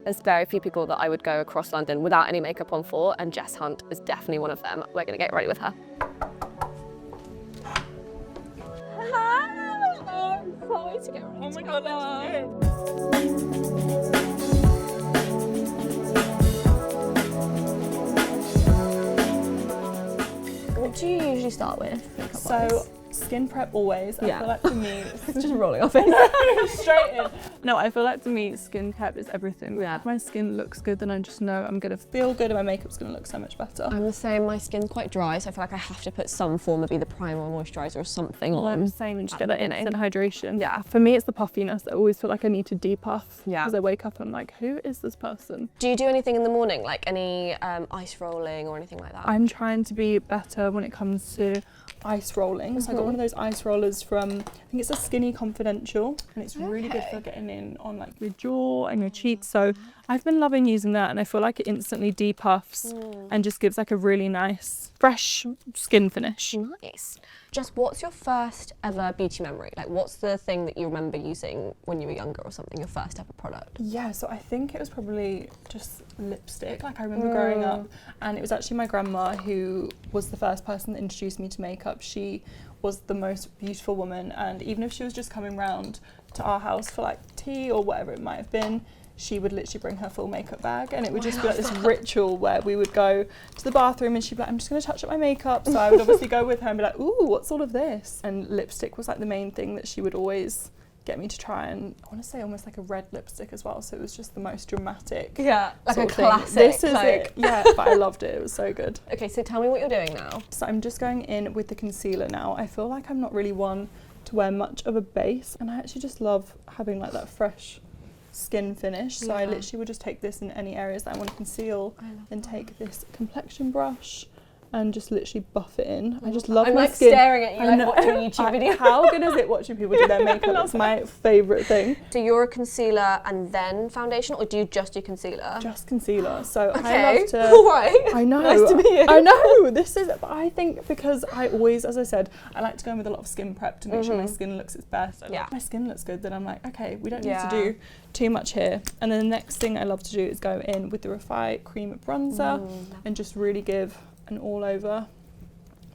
There's very few people that I would go across London without any makeup on for, and Jess Hunt is definitely one of them. We're gonna get ready with her. Hi! I'm so excited to get ready. Oh my God, What do you usually start with? So, skin prep always. I feel like for me, it's just rolling off it. straight in. No, I feel like to me, skin prep is everything. If my skin looks good, then I just know I'm gonna feel good and my makeup's gonna look so much better. I'm the same, my skin's quite dry, so I feel like I have to put some form of either primer or moisturiser or something on. I'm the same, and just get that instant hydration. Yeah, for me it's the puffiness. I always feel like I need to depuff. Yeah. Because I wake up and I'm like, who is this person? Do you do anything in the morning, like any ice rolling or anything like that? I'm trying to be better when it comes to ice rolling. So I got one of those ice rollers from, I think it's a Skinny Confidential, and it's really good for getting in on like your jaw and your cheeks. So I've been loving using that, and I feel like it instantly depuffs and just gives like a really nice, fresh skin finish. Nice. Just what's your first ever beauty memory? Like what's the thing that you remember using when you were younger or something, your first ever product? Yeah, so I think it was probably just lipstick. Like I remember growing up, and it was actually my grandma who was the first person that introduced me to makeup. She was the most beautiful woman, and even if she was just coming round to our house for like tea or whatever it might have been, she would literally bring her full makeup bag, and it would just be like this ritual where we would go to the bathroom and she'd be like, I'm just going to touch up my makeup. So I would obviously go with her and be like, ooh, what's all of this? And lipstick was like the main thing that she would always get me to try, and I want to say almost like a red lipstick as well, so it was just the most dramatic. Yeah, like a classic. This is it. Yeah, but I loved it. It was so good. Okay, so tell me what you're doing now. So I'm just going in with the concealer now. I feel like I'm not really one to wear much of a base, and I actually just love having like that fresh skin finish. So I literally would just take this in any areas that I want to conceal, and take this complexion brush and just literally buff it in. I just love my like skin. staring at you like watching a YouTube video. How good is it watching people do their makeup? It's my favourite thing. So you're a concealer and then foundation, or do you just do concealer? Just concealer. So Okay. I love to. All right. I know. Nice to meet you. I know. This is. But I think because I always, as I said, I like to go in with a lot of skin prep to make sure my skin looks its best. If my skin looks good, then I'm like, okay, we don't need to do too much here. And then the next thing I love to do is go in with the REFY cream bronzer and just really give an all over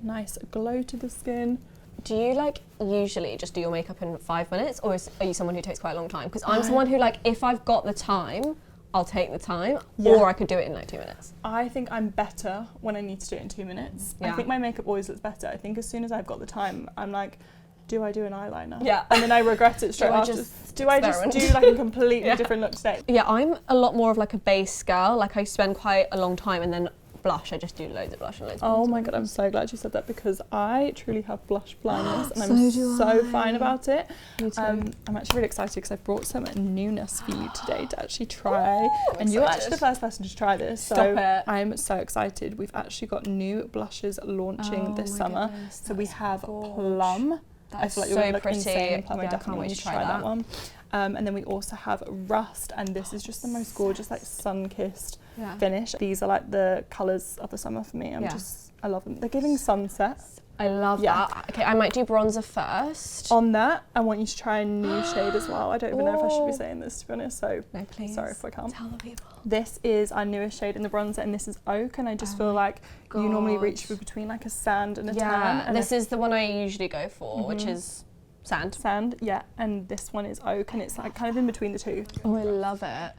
nice glow to the skin. Do you like usually just do your makeup in 5 minutes, or are you someone who takes quite a long time? Because I'm someone who, like, if I've got the time, I'll take the time, or I could do it in like 2 minutes. I think I'm better when I need to do it in 2 minutes. I think my makeup always looks better. I think as soon as I've got the time, I'm like, do I do an eyeliner? Yeah. And then I regret it straight after. Do I just do like a completely different look today? Yeah, I'm a lot more of like a base girl. Like I spend quite a long time, and then blush, I just do loads of blush and loads of Oh my God, I'm so glad you said that, because I truly have blush blindness and I'm so fine about it. Me too. I'm actually really excited because I've brought some newness for you today to actually try. And you're actually the first person to try this. So I'm so excited. We've actually got new blushes launching this summer. So we have Plum. I feel like you're going to look insane in Plum. I definitely want you to try that one. And then we also have Rust, and this is just the most gorgeous, like sun-kissed finish. These are like the colours of the summer for me. I love them. They're giving sunset. I love that. Okay, I might do bronzer first. On that, I want you to try a new shade as well. I don't even know if I should be saying this, to be honest, so no, please. Sorry if I can't. Tell the people. This is our newest shade in the bronzer, and this is Oak, and I just feel like you normally reach for between like a sand and a tan. And this is the one I usually go for, which is sand. Sand, yeah, and this one is Oak, and it's like kind of in between the two. Oh, I love it.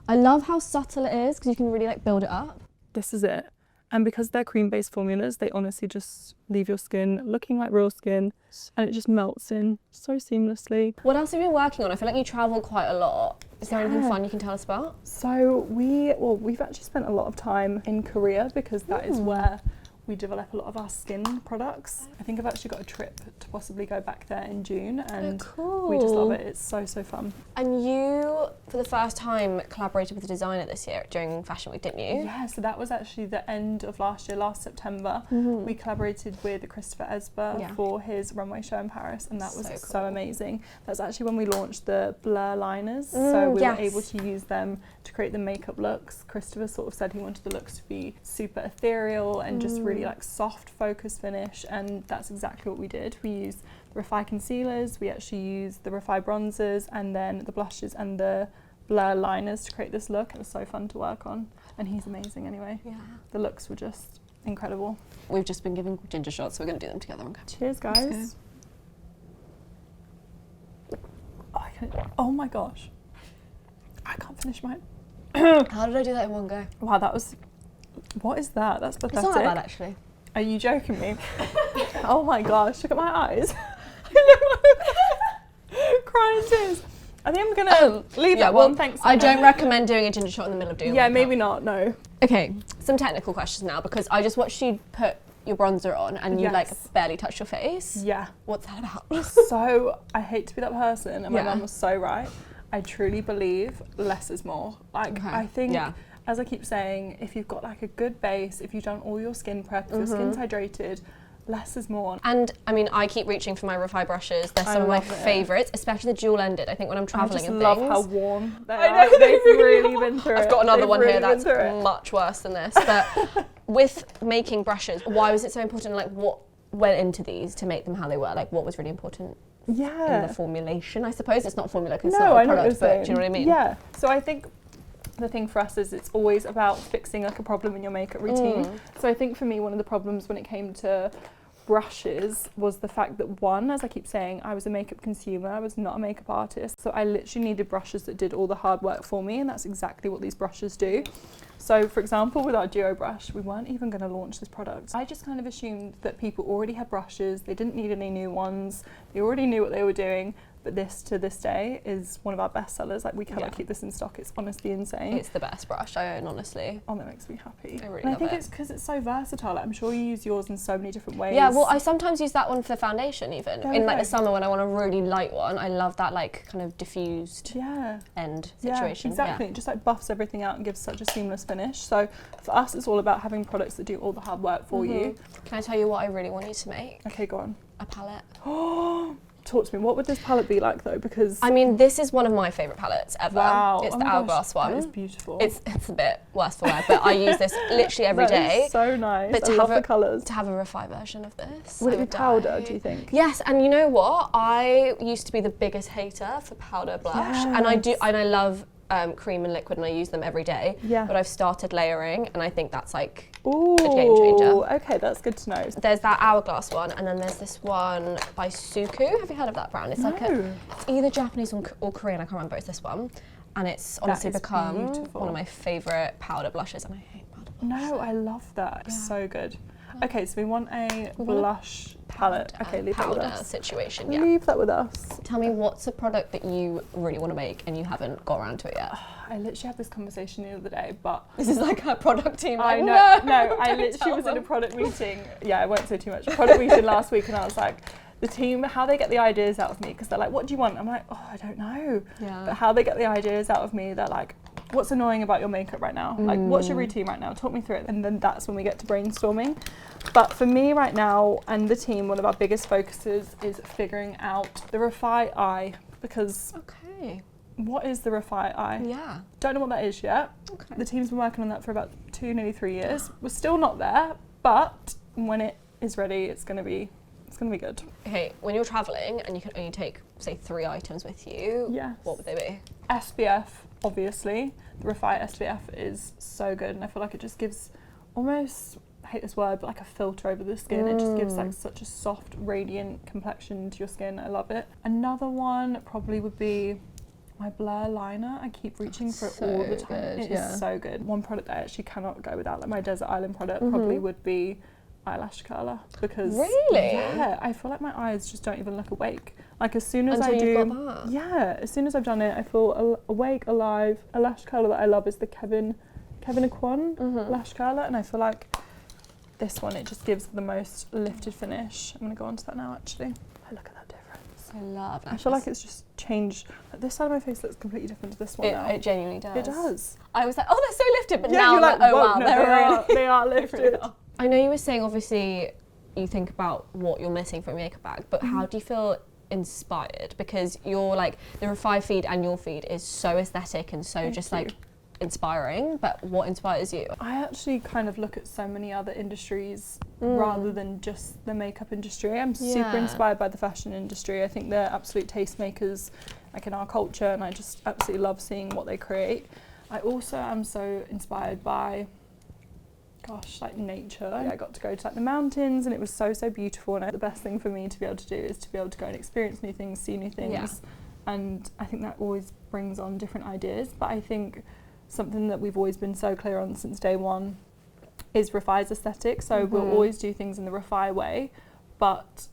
I love how subtle it is, because you can really like build it up. This is it. And because they're cream-based formulas, they honestly just leave your skin looking like real skin, and it just melts in so seamlessly. What else have you been working on? I feel like you travel quite a lot. Is there anything fun you can tell us about? So we've actually spent a lot of time in Korea, because that is where we develop a lot of our skin products. I think I've actually got a trip to possibly go back there in June, and we just love it. It's so fun. And you, for the first time, collaborated with a designer this year during Fashion Week, didn't you? Yeah, so that was actually the end of last year, last September. We collaborated with Christopher Esber for his runway show in Paris, and that was so amazing. That's actually when we launched the blur liners, so we were able to use them to create the makeup looks. Christopher sort of said he wanted the looks to be super ethereal and just really like soft focus finish, and that's exactly what we did. We used the REFY concealers, we actually used the REFY bronzers, and then the blushes and the blur liners to create this look. It was so fun to work on, and he's amazing anyway. Yeah. The looks were just incredible. We've just been giving ginger shots, so we're going to do them together. Okay. Cheers, guys. Oh my gosh. I can't finish mine. How did I do that in one go? Wow, that was... What is that? That's pathetic. It's not that bad, actually. Are you joking me? Oh my gosh, look at my eyes. Crying tears. I think I'm gonna leave that one. Thanks. I don't recommend doing a ginger shot in the middle of doing makeup. Maybe not, no. Okay, some technical questions now, because I just watched you put your bronzer on and you like barely touched your face. Yeah. What's that about? So, I hate to be that person, and my mum was so right. I truly believe less is more. Like, I think, as I keep saying, if you've got like a good base, if you've done all your skin prep, if your skin's hydrated, less is more. And I mean, I keep reaching for my REFY brushes. They're some of my favourites, especially the dual ended. I think when I'm travelling and things. I just love how warm they are. They've really been through it. I've got another one here that's much worse than this. But with making brushes, why was it so important? Like, what went into these to make them how they were? Like, what was really important? In the formulation, I suppose. It's not formula because it's not a product, but do you know what I mean? Yeah. So I think the thing for us is it's always about fixing like a problem in your makeup routine. So I think for me, one of the problems when it came to brushes was the fact that, one, as I keep saying, I was a makeup consumer, I was not a makeup artist, so I literally needed brushes that did all the hard work for me, and that's exactly what these brushes do. So for example, with our duo brush, we weren't even going to launch this product. I just kind of assumed that people already had brushes, they didn't need any new ones, they already knew what they were doing. But this, to this day, is one of our best sellers. Like, we cannot keep this in stock. It's honestly insane. It's the best brush I own, honestly. Oh, that makes me happy. I really and love I think it. it's because it's so versatile. Like, I'm sure you use yours in so many different ways. Yeah, well, I sometimes use that one for foundation even. In like the summer when I want a really light one, I love that like kind of diffused end situation. Yeah, exactly. It just like buffs everything out and gives such a seamless finish. So for us, it's all about having products that do all the hard work for you. Can I tell you what I really want you to make? Okay, go on. A palette. Talk to me. What would this palette be like though? Because I mean, this is one of my favourite palettes ever. Wow. It's the Hourglass one. That is beautiful. It's a bit worse for wear, but I use this literally every day. Is so nice. But I love the colours. To have a REFY version of this. Would it be powder, do you think? Yes, and you know what? I used to be the biggest hater for powder blush, and I love cream and liquid, and I use them every day. Yeah. But I've started layering, and I think that's like a game changer. Okay, that's good to know. There's that Hourglass one, and then there's this one by Suku. Have you heard of that brand? It's like it's either Japanese or Korean. I can't remember. It's this one, and it's honestly become one of my favourite powder blushes, and I hate powder blush. No, I love that. It's so good. Okay, so we want a blush palette. Okay, leave that with us. Situation. Leave that with us. Tell me, what's a product that you really want to make and you haven't got around to it yet? I literally had this conversation the other day, but this is like a product team. I know. No, I literally was in a product meeting. Yeah, I won't say too much. Product meeting last week, and I was like, the team, how they get the ideas out of me, because they're like, what do you want? I'm like, oh, I don't know. Yeah. But how they get the ideas out of me, they're like, what's annoying about your makeup right now? Like, what's your routine right now? Talk me through it. And then that's when we get to brainstorming. But for me right now and the team, one of our biggest focuses is figuring out the REFY eye, because what is the REFY eye? Yeah. Don't know what that is yet. Okay. The team's been working on that for about nearly 3 years. We're still not there, but when it is ready, it's gonna be good. Okay, when you're traveling and you can only take, say, 3 items with you, what would they be? SPF, obviously. The REFY SPF is so good, and I feel like it just gives almost, I hate this word, but like a filter over the skin. It just gives like such a soft, radiant complexion to your skin. I love it. Another one probably would be my blur liner. I keep reaching for it all the time. It is so good. One product I actually cannot go without, like my Desert Island product, probably would be eyelash curler, because I feel like my eyes just don't even look awake. Like as soon as as soon as I've done it, I feel awake, alive. A lash curler that I love is the Kevin Aquan lash curler, and I feel like this one, it just gives the most lifted finish. I'm gonna go on to that now actually. Oh, look at that difference. I love that. I feel like it's just changed. Like this side of my face looks completely different to this one now. It genuinely does. It does. I was like, oh, they're so lifted, but now you're like, oh whoa, wow, no, they are lifted. I know you were saying obviously you think about what you're missing from your makeup bag, but how do you feel inspired? Because you're like, the REFY feed and your feed is so aesthetic and so like inspiring, but what inspires you? I actually kind of look at so many other industries rather than just the makeup industry. I'm super inspired by the fashion industry. I think they're absolute tastemakers like in our culture, and I just absolutely love seeing what they create. I also am so inspired by, gosh, like nature. I got to go to like the mountains, and it was so beautiful, and the best thing for me to be able to do is to be able to go and experience new things, see new things, and I think that always brings on different ideas. But I think something that we've always been so clear on since day one is REFY's aesthetic. So we'll always do things in the REFY way, but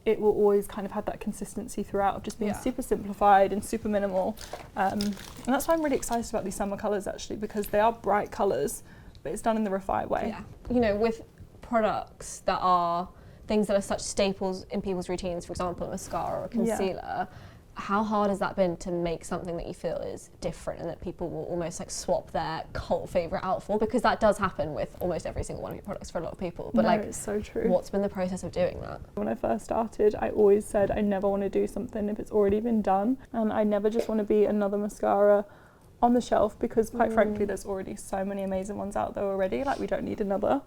it will always kind of have that consistency throughout of just being super simplified and super minimal. And that's why I'm really excited about these summer colours, actually, because they are bright colours, but it's done in the REFY way. Yeah. You know, with products that are things that are such staples in people's routines, for example, a mascara or a concealer, how hard has that been to make something that you feel is different and that people will almost like swap their cult favourite out for? Because that does happen with almost every single one of your products for a lot of people. But like, it's so true. What's been the process of doing that? When I first started, I always said I never want to do something if it's already been done, and I never just want to be another mascara on the shelf, because quite frankly there's already so many amazing ones out there already, like we don't need another.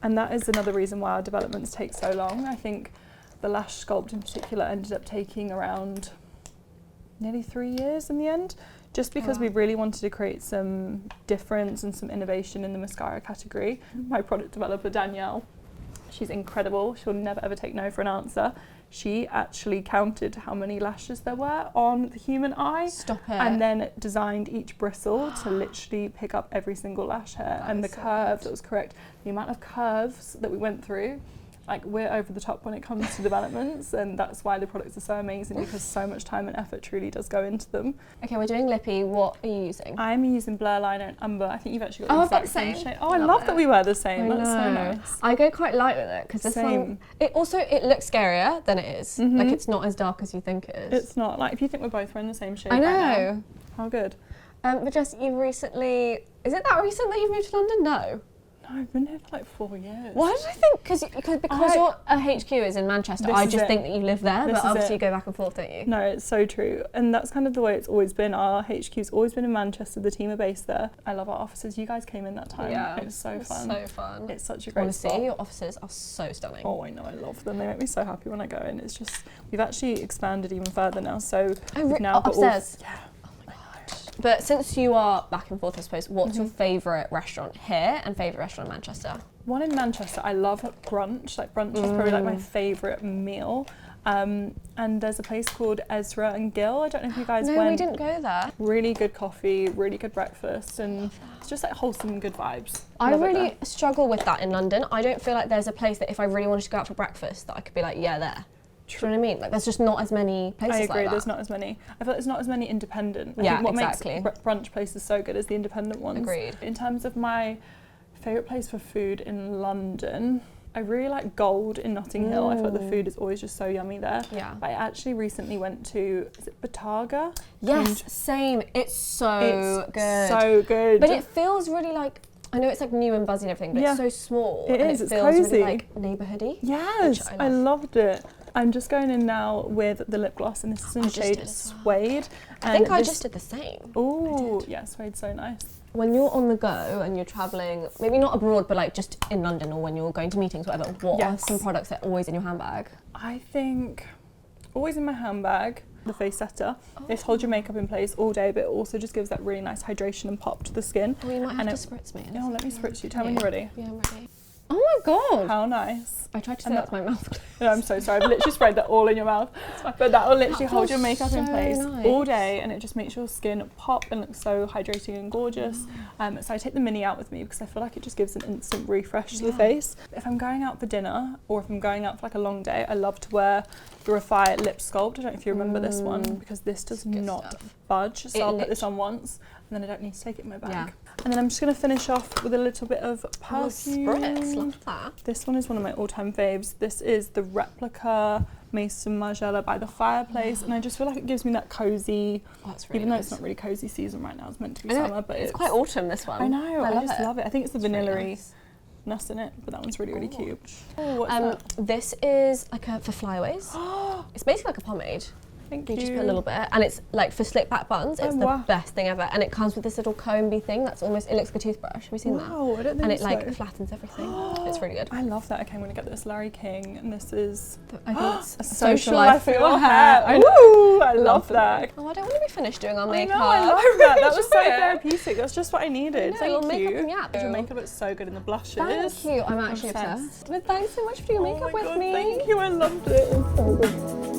And that is another reason why our developments take so long. I think the lash sculpt in particular ended up taking around nearly 3 years in the end, just because we really wanted to create some difference and some innovation in the mascara category. My product developer Danielle, she's incredible, she'll never ever take no for an answer. She actually counted how many lashes there were on the human eye. Stop it. And then designed each bristle to literally pick up every single lash hair and the curve that was correct. The amount of curves that we went through, like we're over the top when it comes to developments, and that's why the products are so amazing, because so much time and effort truly does go into them. Okay, we're doing lippy. What are you using? I'm using Blur Liner and Umber. I think you've actually got the I've got exact same the same. shade. Oh, I love that we wear the same. That's so nice. I go quite light with it because this one, it looks scarier than it is. Like it's not as dark as you think it is. It's not. Like if you think we're both wearing the same shade I know. right now. How good. But Jess, you've recently, is it that recent that you've moved to London? No. No, I've been here for like 4 years. Why did I think, because your HQ is in Manchester, I just think that you live there, but obviously you go back and forth, don't you? No, it's so true. And that's kind of the way it's always been. Our HQ's always been in Manchester, the team are based there. I love our offices. You guys came in that time. Yeah. It was so fun. So fun. It's such a great Honestly, spot. your offices are so stunning. Oh, I know, I love them. They make me so happy when I go in. It's just, we've actually expanded even further now. So we've now got upstairs. Yeah. But since you are back and forth, I suppose, what's your favourite restaurant here and favourite restaurant in Manchester? One in Manchester, I love brunch. Like brunch is probably like my favourite meal. And there's a place called Ezra and Gill. I don't know if you guys went. No, we didn't go there. Really good coffee, really good breakfast, and it's just like wholesome and good vibes. I really struggle with that in London. I don't feel like there's a place that if I really wanted to go out for breakfast that I could be like, yeah, there. Do you know what I mean? Like, there's just not as many places like that. I agree, there's not as many. I feel like there's not as many independent. I Yeah, think what exactly. makes brunch places so good is the independent ones. Agreed. In terms of my favourite place for food in London, I really like Gold in Notting Hill. I feel like the food is always just so yummy there. Yeah. But I actually recently went to, is it Bataga? Yes, same. It's so good. So good. But it feels really like, I know it's like new and buzzy and everything, but it's so small. It and is, it it's feels cozy. really like neighbourhoody. Yes, which I loved it. I'm just going in now with the lip gloss, and this is in shade Suede. I think I just did the same. Oh, yeah, Suede's so nice. When you're on the go and you're travelling, maybe not abroad, but like just in London or when you're going to meetings, whatever, what are some products that are always in your handbag? I think always in my handbag, the face setter. This holds your makeup in place all day, but it also just gives that really nice hydration and pop to the skin. Oh, you might have to spritz me. No, let me spritz you. Tell me you're ready. Yeah, I'm ready. Oh my god! How nice. I tried to say that to my mouth. No, I'm so sorry. I've literally sprayed that all in your mouth. But that will literally hold your makeup in place all day, and it just makes your skin pop and look so hydrating and gorgeous. So I take the mini out with me because I feel like it just gives an instant refresh to the face. If I'm going out for dinner or if I'm going out for like a long day, I love to wear the REFY Lip Sculpt. I don't know if you remember this one, because this does not budge. So I'll put this on once and then I don't need to take it in my bag. Yeah. And then I'm just going to finish off with a little bit of perfume. Spritz, love that. This one is one of my all-time faves. This is the Replica Maison Margiela by the fireplace, and I just feel like it gives me that cozy, even though it's not really cozy season right now, it's meant to be summer, but it's quite autumn, this one. I know, I just love it. I think it's the vanilla-ness in it, but that one's really, really cute. Oh, what's that? This is like for flyaways. It's basically like a pomade. Thank You you. just put a little bit, and it's like for slick back buns, it's the wow. best thing ever. And it comes with this little comby thing that's almost, it looks like a toothbrush. Have you seen that? Wow, I don't think And it so. like flattens everything. It's really good. I love that. Okay, I'm gonna get this Larry King, and this is I think it's a social life for your hair. I know. Ooh, I love that. Oh, I don't want to be finished doing our I makeup. know, I love that. That was so Enjoy it. therapeutic. That's just what I needed. I know, Thank little you. makeup and yap. Your makeup looks so good in the blushes. Thank you. I'm actually Obsessed. obsessed. But thanks so much for doing Oh makeup my with God, me. Thank you. I loved it. It was so good.